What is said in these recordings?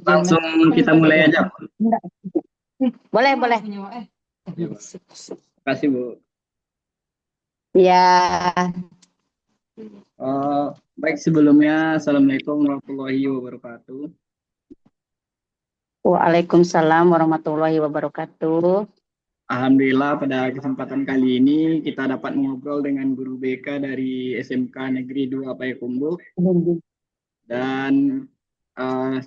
Langsung kita mulai aja. Boleh, boleh. Ya, Bu. Terima kasih, Bu. Ya, Eh, Baik sebelumnya, Assalamualaikum warahmatullahi wabarakatuh. Waalaikumsalam warahmatullahi wabarakatuh. Alhamdulillah pada kesempatan kali ini kita dapat mengobrol dengan guru BK dari SMK Negeri 2 Payakumbuh dan eh,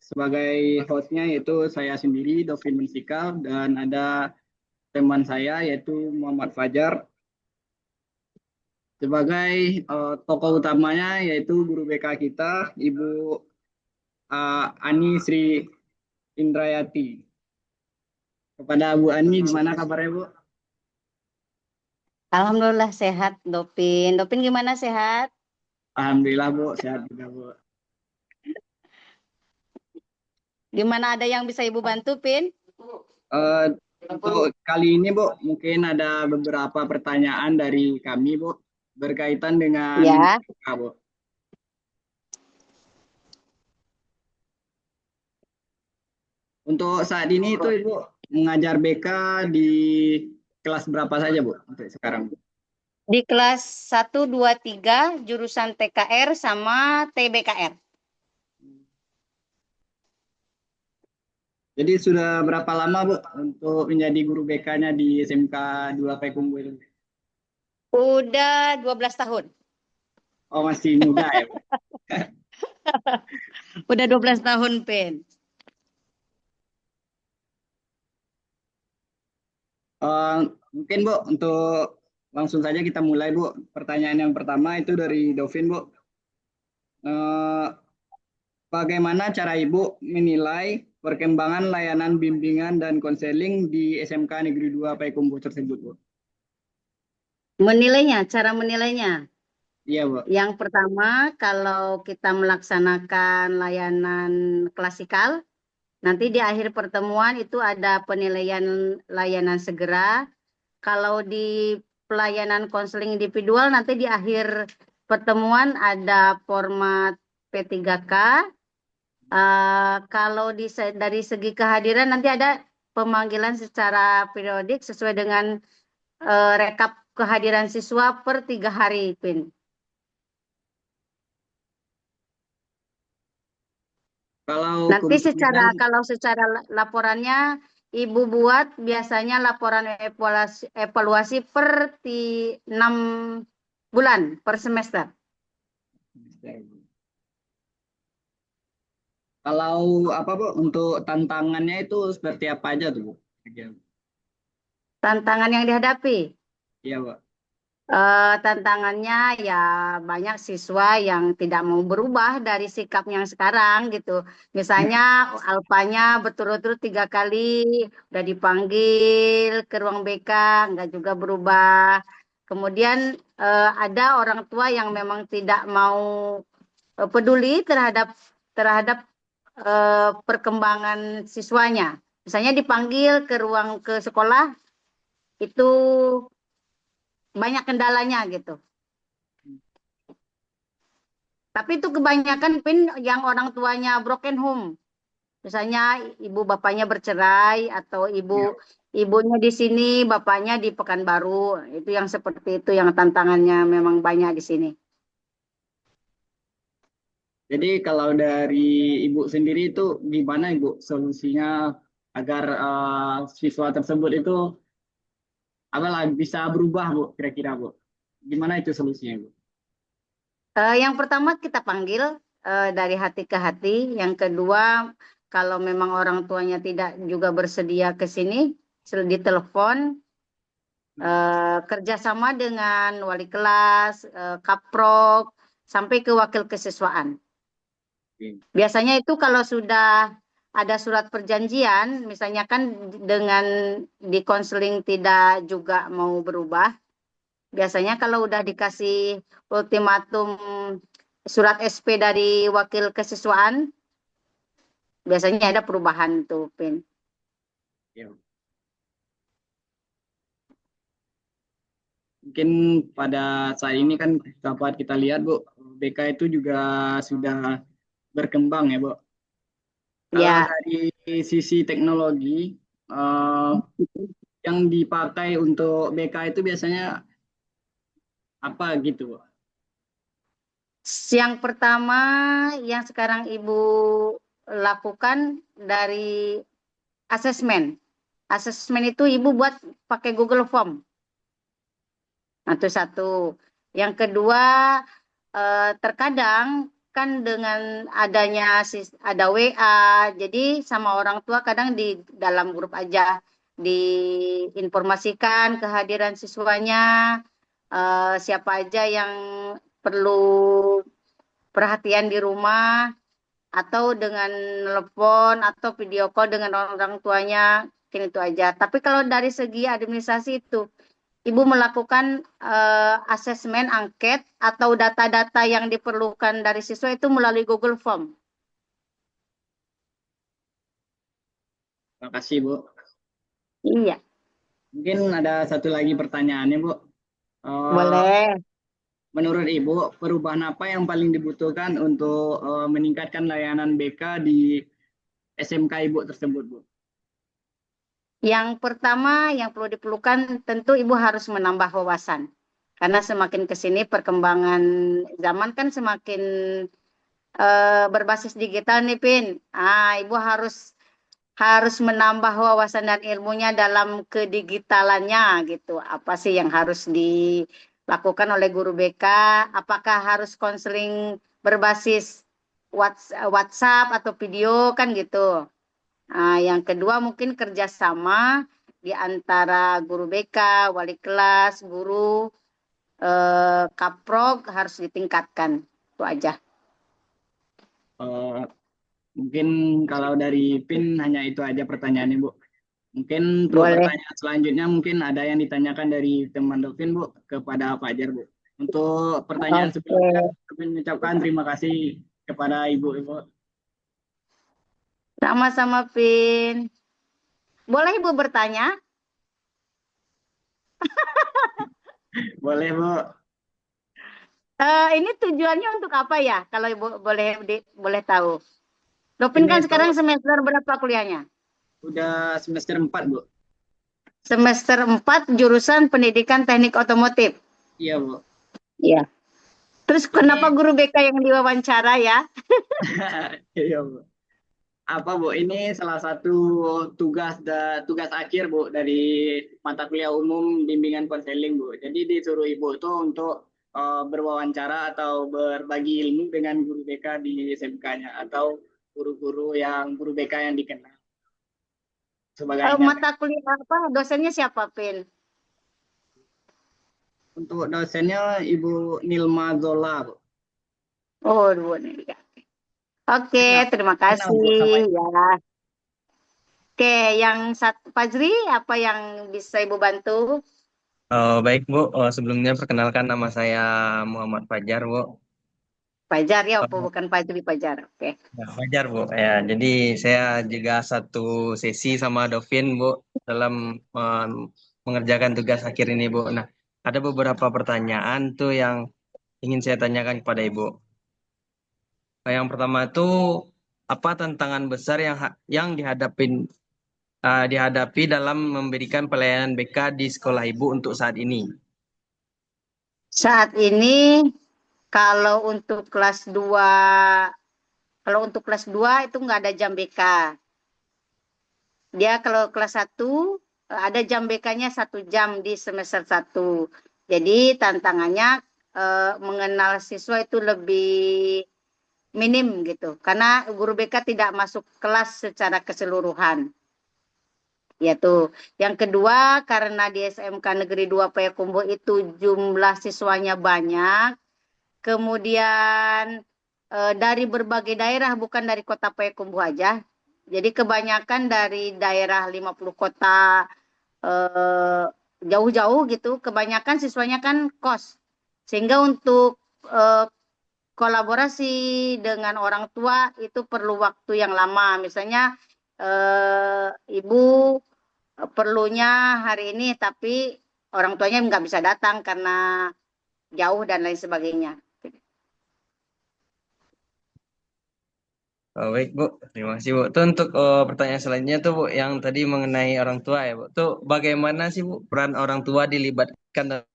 sebagai hostnya yaitu saya sendiri Dovin Mensikal dan ada teman saya yaitu Muhammad Fajar sebagai tokoh utamanya yaitu guru BK kita Ibu Ani Sri Indrayati. Kepada Bu Ani, gimana kabarnya Bu? Alhamdulillah sehat, Dopin. Dopin gimana sehat? Alhamdulillah Bu, sehat juga Bu. Gimana ada yang bisa Ibu bantu, Pin? Eh, untuk kali ini Bu, mungkin ada beberapa pertanyaan dari kami Bu, berkaitan dengan Ya, Bu. Untuk saat ini itu Ibu mengajar BK di kelas berapa saja Bu untuk sekarang Bu? di kelas 1, 2, 3 jurusan TKR sama TBKR. Jadi sudah berapa lama Bu untuk menjadi guru BK-nya di SMK 2 Payakumbuh itu? Udah 12 tahun. Oh masih muda ya Bu? Udah 12 tahun, Pin. Eh, Mungkin Bu untuk langsung saja kita mulai Bu. Pertanyaan yang pertama itu dari Dovin Bu. Eh, Bagaimana cara Ibu menilai perkembangan layanan bimbingan dan konseling di SMK Negeri 2 Payakumbuh tersebut Bu? Menilainya, cara menilainya. Iya Bu. Yang pertama, kalau kita melaksanakan layanan klasikal, nanti di akhir pertemuan itu ada penilaian layanan segera. Kalau di pelayanan konseling individual, nanti di akhir pertemuan ada format P3K. Kalau dari segi kehadiran nanti ada pemanggilan secara periodik sesuai dengan rekap kehadiran siswa per 3 hari, Pin. Kalau Nanti kemungkinan kalau secara laporannya Ibu buat biasanya laporan evaluasi per 6 bulan per semester. kalau apa Bu untuk tantangannya itu seperti apa aja tuh Bu? Tantangan yang dihadapi. Iya Bu. Tantangannya ya banyak siswa yang tidak mau berubah dari sikap yang sekarang gitu. Misalnya alfanya berturut-turut 3 kali udah dipanggil ke ruang BK, nggak juga berubah. Kemudian ada orang tua yang memang tidak mau peduli terhadap perkembangan siswanya. Misalnya dipanggil ke ruang ke sekolah itu banyak kendalanya gitu. Tapi itu kebanyakan Pin yang orang tuanya broken home. Misalnya ibu bapaknya bercerai atau Iya. ibunya di sini, bapaknya di Pekanbaru. Itu yang seperti itu yang tantangannya memang banyak di sini. Jadi kalau dari Ibu sendiri itu gimana Ibu solusinya agar siswa tersebut itu apalah bisa berubah Bu kira-kira Bu? Gimana itu solusinya Bu? Yang pertama kita panggil dari hati ke hati. Yang kedua, kalau memang orang tuanya tidak juga bersedia ke sini, ditelepon kerjasama dengan wali kelas, kaprok, sampai ke wakil kesiswaan. Oke. Biasanya itu kalau sudah ada surat perjanjian, misalnya kan dengan di konseling tidak juga mau berubah, biasanya kalau udah dikasih ultimatum surat SP dari wakil kesiswaan, biasanya ada perubahan tuh, Pin. Ya. Mungkin pada saat ini kan dapat kita lihat Bu BK itu juga sudah berkembang ya, Bu. Kalau Ya, dari sisi teknologi, eh, yang dipakai untuk BK itu biasanya apa gitu, Bu? yang pertama yang sekarang Ibu lakukan dari asesmen. Asesmen itu Ibu buat pakai Google Form. Nah, itu satu. Yang kedua, terkadang kan dengan adanya ada WA, jadi sama orang tua kadang di dalam grup aja diinformasikan kehadiran siswanya, siapa aja yang perlu perhatian di rumah, atau dengan telepon atau video call dengan orang tuanya, mungkin itu aja. Tapi kalau dari segi administrasi itu, Ibu melakukan asesmen angket atau data-data yang diperlukan dari siswa itu melalui Google Form. Terima kasih, Bu. Iya, Mungkin ada satu lagi pertanyaannya, Bu. Eh, boleh. Menurut Ibu, perubahan apa yang paling dibutuhkan untuk meningkatkan layanan BK di SMK Ibu tersebut, Bu? Yang pertama yang perlu diperlukan tentu Ibu harus menambah wawasan. Karena semakin ke sini perkembangan zaman kan semakin berbasis digital nih, Pin. Ibu harus menambah wawasan dan ilmunya dalam kedigitalannya gitu. Apa sih yang harus dilakukan oleh guru BK? Apakah harus konseling berbasis WhatsApp atau video kan gitu. Yang kedua mungkin kerjasama di antara guru BK, wali kelas, guru, kaprok harus ditingkatkan. Itu aja. Eh, Mungkin kalau dari PIN hanya itu aja pertanyaannya, Bu. Mungkin untuk Boleh. pertanyaan selanjutnya mungkin ada yang ditanyakan dari teman Dovin, Bu, kepada Fajar, Bu. Untuk pertanyaan sebelumnya, Oke. kami mengucapkan terima kasih kepada Ibu-Ibu. Sama-sama, Pin. Boleh Ibu bertanya? Boleh, Bu. Ini tujuannya untuk apa ya? Kalau Ibu boleh tahu. Dopin Ini kan itu sekarang semester berapa kuliahnya? udah semester 4, Bu. Semester 4 jurusan Pendidikan Teknik Otomotif. Iya, Bu. Iya. Terus kenapa Ini, guru BK yang diwawancara ya? iya, Bu. Apa, Bu? Ini salah satu tugas akhir, Bu, dari mata kuliah umum bimbingan konseling, Bu. Jadi disuruh Ibu itu untuk berwawancara atau berbagi ilmu dengan guru BK di SMK-nya atau guru BK yang dikenal sebagainya. Mata kuliah apa? Dosennya siapa, Pin? Untuk dosennya Ibu Nilma Zola, Bu. Oh, Bu Nelia. Oke, Kenal, terima kenal, kasih Bu, sama Ibu. ya. Oke, yang satu Fajri, apa yang bisa Ibu bantu? Baik Bu, sebelumnya perkenalkan nama saya Muhammad Fajar Bu. Fajar ya, apa Eh, bukan Fajri Fajar? Oke. Fajar Bu, ya. Jadi saya juga satu sesi sama Dovin Bu dalam eh, mengerjakan tugas akhir ini Bu. Nah, ada beberapa pertanyaan tuh yang ingin saya tanyakan kepada Ibu. Yang pertama itu apa tantangan besar yang dihadapi dalam memberikan pelayanan BK di sekolah Ibu untuk saat ini? Saat ini kalau untuk kelas 2, kalau untuk kelas 2 itu nggak ada jam BK. Dia kalau kelas 1 ada jam BK-nya 1 jam di semester 1. Jadi tantangannya mengenal siswa itu lebih minim gitu. Karena guru BK tidak masuk kelas secara keseluruhan. Ya tuh. Yang kedua, karena di SMK Negeri 2 Payakumbuh itu jumlah siswanya banyak, kemudian dari berbagai daerah, bukan dari kota Payakumbuh aja. Jadi kebanyakan dari daerah 50 kota eh, jauh-jauh gitu, kebanyakan siswanya kan kos. Sehingga untuk eh, kolaborasi dengan orang tua itu perlu waktu yang lama. Misalnya ibu perlunya hari ini, tapi orang tuanya nggak bisa datang karena jauh dan lain sebagainya. Baik Bu, terima kasih Bu. Itu untuk pertanyaan selanjutnya tuh Bu, yang tadi mengenai orang tua ya Bu. Tuh bagaimana sih Bu peran orang tua dilibatkan dalam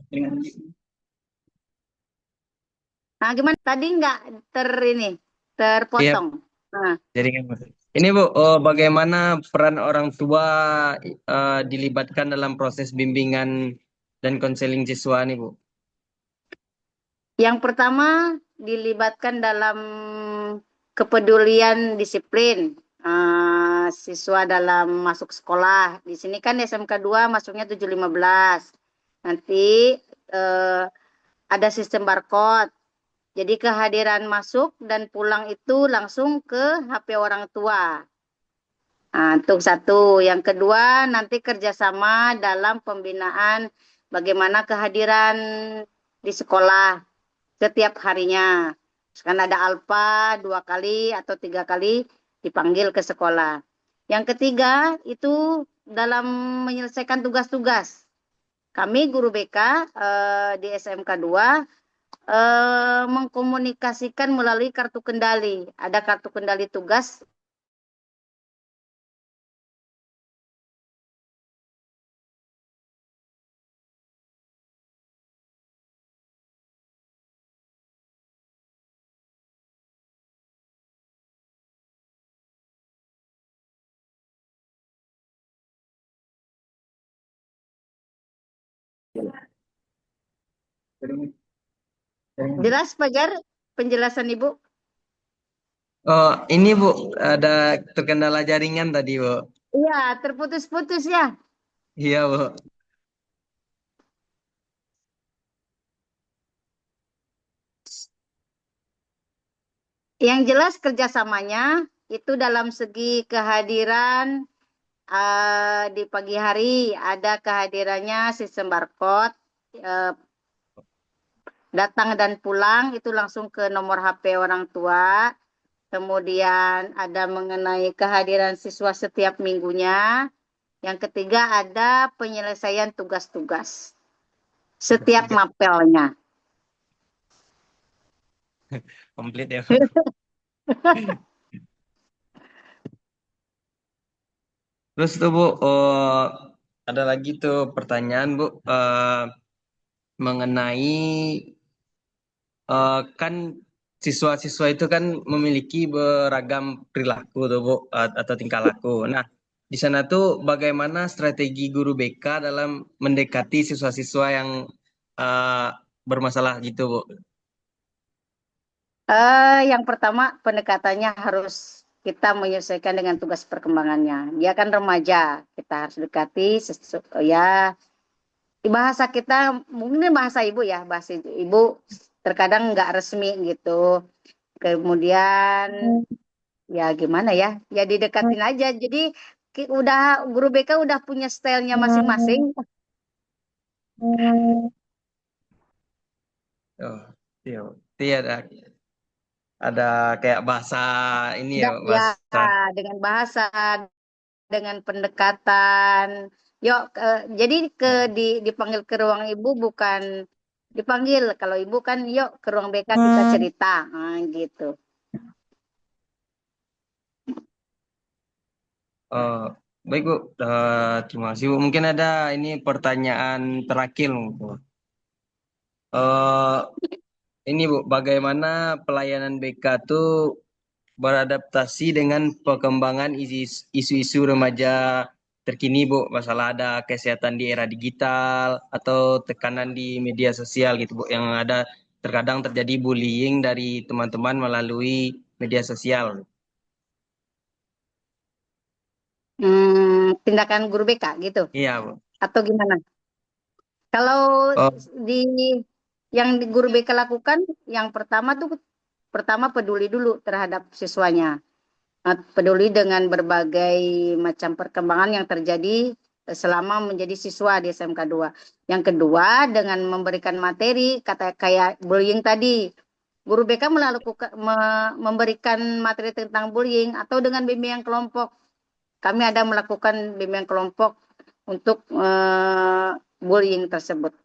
Dengan Nah, gimana tadi nggak ini Iya, terpotong? Nah, jaringan Bu. Ini Bu, bagaimana peran orang tua dilibatkan dalam proses bimbingan dan konseling siswa nih Bu? yang pertama dilibatkan dalam kepedulian disiplin siswa dalam masuk sekolah. Di sini kan SMK 2 masuknya 7.15. Nanti eh, ada sistem barcode. Jadi kehadiran masuk dan pulang itu langsung ke HP orang tua. Nah, untuk satu. Yang kedua, nanti kerjasama dalam pembinaan bagaimana kehadiran di sekolah setiap harinya. Kan ada alfa 2 kali atau 3 kali dipanggil ke sekolah. Yang ketiga itu dalam menyelesaikan tugas-tugas. Kami guru BK di SMK 2 mengkomunikasikan melalui kartu kendali. Ada kartu kendali tugas. Jelas, Pajar, penjelasan Ibu? Oh, ini Bu, ada terkendala jaringan tadi Bu. Iya, terputus-putus ya. Iya Bu. Yang jelas kerjasamanya itu dalam segi kehadiran di pagi hari ada kehadirannya sistem barcode, eh, datang dan pulang itu langsung ke nomor HP orang tua. Kemudian ada mengenai kehadiran siswa setiap minggunya. Yang ketiga ada penyelesaian tugas-tugas setiap Tiga. mapelnya. Komplit ya Bu. Terus tuh Bu, ada lagi tuh pertanyaan Bu, mengenai kan siswa-siswa itu kan memiliki beragam perilaku tuh Bu, atau tingkah laku. Nah, di sana tuh bagaimana strategi guru BK dalam mendekati siswa-siswa yang eh, bermasalah gitu Bu? Yang pertama pendekatannya harus kita menyesuaikan dengan tugas perkembangannya. Dia kan remaja, kita harus dekati ya bahasa kita mungkin bahasa ibu ya, bahasa ibu terkadang nggak resmi gitu. Kemudian ya gimana ya, ya didekatin aja. Jadi udah guru BK udah punya stylenya masing-masing. Oh, iya, Bu. Iya, ada kayak bahasa ini ya, Bu, Ya bahasa. dengan bahasa, dengan pendekatan. Yuk, jadi dipanggil ke ruang ibu bukan dipanggil. Kalau ibu kan, yuk ke ruang BK kita cerita, gitu. Oh, baik Bu. Terima kasih Bu. Mungkin ada ini pertanyaan terakhir Bu. Eh, ini Bu, bagaimana pelayanan BK tuh beradaptasi dengan perkembangan isu-isu remaja terkini Bu? Masalah ada kesehatan di era digital atau tekanan di media sosial gitu Bu, yang ada terkadang terjadi bullying dari teman-teman melalui media sosial. Tindakan guru BK gitu, Iya Bu. atau gimana? Kalau Oh, di yang di guru BK lakukan, yang pertama peduli dulu terhadap siswanya. Peduli dengan berbagai macam perkembangan yang terjadi selama menjadi siswa di SMK 2. Yang kedua, dengan memberikan materi kayak bullying tadi. Guru BK memberikan materi tentang bullying atau dengan bimbingan kelompok. Kami ada melakukan bimbingan kelompok untuk bullying tersebut.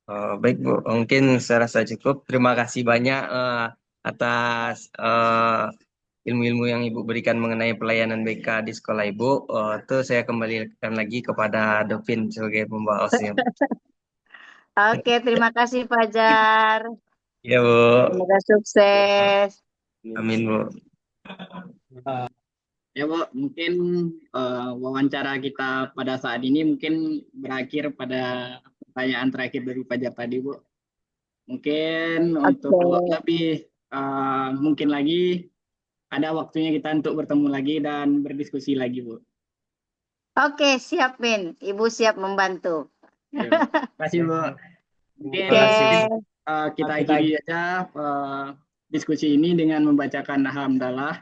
Baik Bu, mungkin saya rasa cukup. Terima kasih banyak atas ilmu-ilmu yang Ibu berikan mengenai pelayanan BK di sekolah Ibu. Itu saya kembalikan lagi kepada Dovin sebagai pembawa OSIS. Oke, terima kasih Fajar. Iya Bu, Semoga sukses. amin Bu. Ya Bu, mungkin wawancara kita pada saat ini mungkin berakhir pada pertanyaan terakhir dari Fajar tadi Bu. Mungkin untuk Oke. lebih mungkin lagi ada waktunya kita untuk bertemu lagi dan berdiskusi lagi Bu. Oke, siap Min. Ibu siap membantu. Ya, Bu. Terima kasih Bu. Mungkin Oke. kita akhiri aja diskusi ini dengan membacakan alhamdulillah.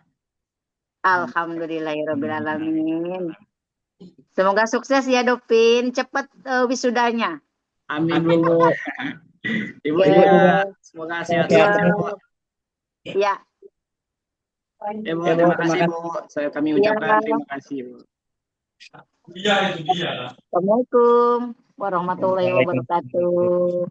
Alhamdulillahirrahmanirrahim. Semoga sukses ya Dopin. Cepat wisudanya. Amin Bu. Ibu Ya. juga semoga sehat-sehat ya Bu. Ya. Ya Bu, terima kasih Bu. Kami ucapkan terima kasih Bu. Assalamualaikum warahmatullahi wabarakatuh.